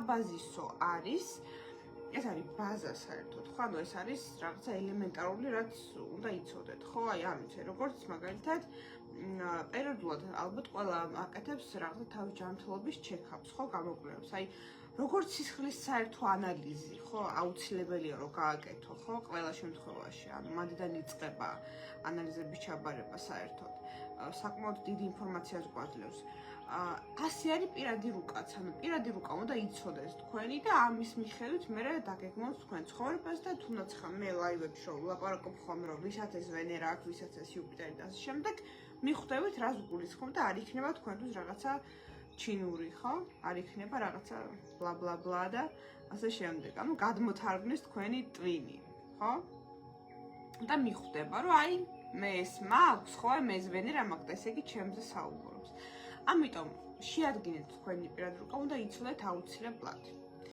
საბაზისო არის ეს არის ბაზა საერთოდ, ხო? ანუ ეს არის რაღაცა ელემენტარული, რაც უნდა იცოდეთ, ხო? აი, არ ვიცი, როგორც მაგალითად პერიოდულად ალბათ ყველა აკეთებს რაღაცა თავის ჯანმრთელობის ჩეკაპს, ხო, გამოკვლევებს. აი, როგორც სისხლის საერთო ანალიზი, ხო, აუცილებელია რომ გააკეთო, ხო, ყველა შემთხვევაში. ანუ მანდიდან იწყება ანალიზების ჩაბარება საერთოდ. საკმაოდ დიდი ინფორმაციას გვაძლევს. ასე არის პირადი რუკაც, ანუ პირადი რუკა უნდა იცოდეს თქვენი და ამის მიხედვით მე დაგეგმოთ თქვენ ცხოვრებას და თუნდაც ხა მე ლაივებში რომ ვლაპარაკობ ხოლმე რომ ვისაც ეს ვენერა აქვს, ვისაც ეს იუპიტერი და ასე შემდეგ, მიხვდებით რას უგულისხმობ და არ იქნება თქვენთვის რაღაცა ჩინური, ხო? არ იქნება რაღაცა ბლა ბლა ბლა და ასე შემდეგ. ანუ გადმოთარგმნის თქვენი ტვინი, ხო? და მიხვდება რომ აი მე ეს მაქვს, ხო, მე ეს ვენერა მაქვს და ესე იგი ჩემზე საუბრობს. ამიტომ შეადგინეთ თქვენი პირადი რუკა, უნდა იცოდეთ აუცილებლად.